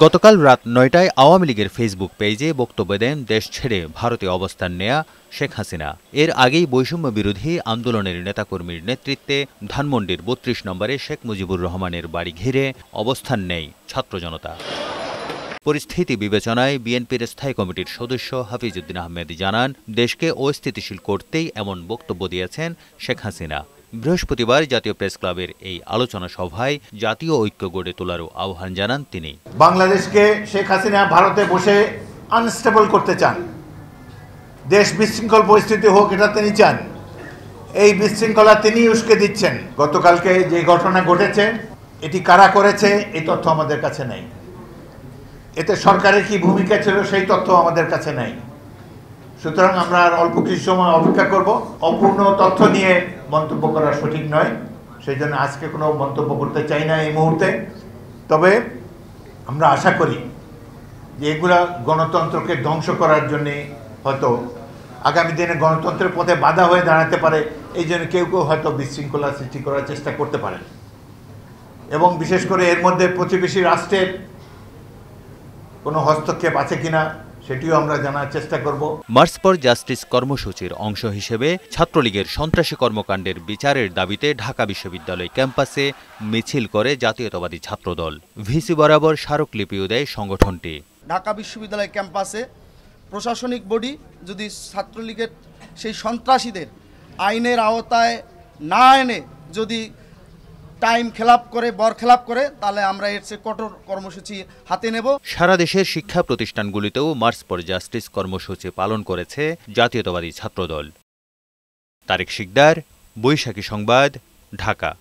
গতকাল রাত ৯টায় আওয়ামী লীগের ফেসবুক পেজে বক্তব্য দেন দেশ ছেড়ে ভারতে অবস্থান নেয়া শেখ হাসিনা। এর আগেই বৈষম্য বিরোধী আন্দোলনের নেতাকর্মীর নেতৃত্বে ধানমন্ডির ৩২ নম্বরে শেখ মুজিবুর রহমানের বাড়ি ঘিরে অবস্থান নেয় ছাত্র জনতা। পরিস্থিতি বিবেচনায় বিএনপির স্থায়ী কমিটির সদস্য হাফিজউদ্দিন আহমেদ জানান, দেশকে অস্থিতিশীল করতেই এমন বক্তব্য দিয়েছেন শেখ হাসিনা। বৃহস্পতিবার জাতীয় প্রেস ক্লাবের এই আলোচনা সভায় জাতীয় ঐক্য গড়ে তোলারও আহ্বান জানান তিনি। বাংলাদেশকে শেখ হাসিনা ভারতে বসে আনস্টেবল করতে চান, দেশ বিশৃঙ্খল পরিস্থিতি হোক এটা তিনি চান। এই বিশৃঙ্খলা তিনি উস্কে দিচ্ছেন। গতকালকে যে ঘটনা ঘটেছে এটি কারা করেছে এই তথ্য আমাদের কাছে নেই। এতে সরকারের কি ভূমিকা ছিল সেই তথ্য আমাদের কাছে নেই। সুতরাং আমরা আর অল্প কিছু সময় অপেক্ষা করব। অপূর্ণ তথ্য নিয়ে মন্তব্য করা সঠিক নয়, সেই জন্য আজকে কোনো মন্তব্য করতে চাই না এই মুহূর্তে। তবে আমরা আশা করি যে এগুলা গণতন্ত্রকে ধ্বংস করার জন্যে হয়তো আগামী দিনে গণতন্ত্রের পথে বাধা হয়ে দাঁড়াতে পারে। এই জন্য কেউ কেউ হয়তো বিশৃঙ্খলা সৃষ্টি করার চেষ্টা করতে পারেন, এবং বিশেষ করে এর মধ্যে প্রতিবেশী রাষ্ট্রের কোনো হস্তক্ষেপ আছে কিনা সেটিও আমরা জানার চেষ্টা করব। মার্চ ফর জাস্টিস কর্মসূচির অংশ হিসেবে ছাত্রলীগের সন্ত্রাসী কর্মকাণ্ডের বিচারের দাবিতে ঢাকা বিশ্ববিদ্যালয় ক্যাম্পাসে মিছিল করে জাতীয়তাবাদী ছাত্রদল। ভিসি বরাবর স্মারকলিপিও দেয় সংগঠনটি। ঢাকা বিশ্ববিদ্যালয় ক্যাম্পাসে প্রশাসনিক বডি যদি ছাত্রলীগের সেই সন্ত্রাসীদের আইনের আওতায় না এনে যদি টাইম খেলাপ করে বরখেলাপ করে তাহলে আমরা এর চেয়ে কঠোর কর্মসূচি হাতে নেব। সারা দেশের শিক্ষা প্রতিষ্ঠানগুলিতেও মার্চ ফর জাস্টিস কর্মসূচি পালন করেছে জাতীয়তাবাদী ছাত্রদল। তারেক শিকদার, বৈশাখী সংবাদ, ঢাকা।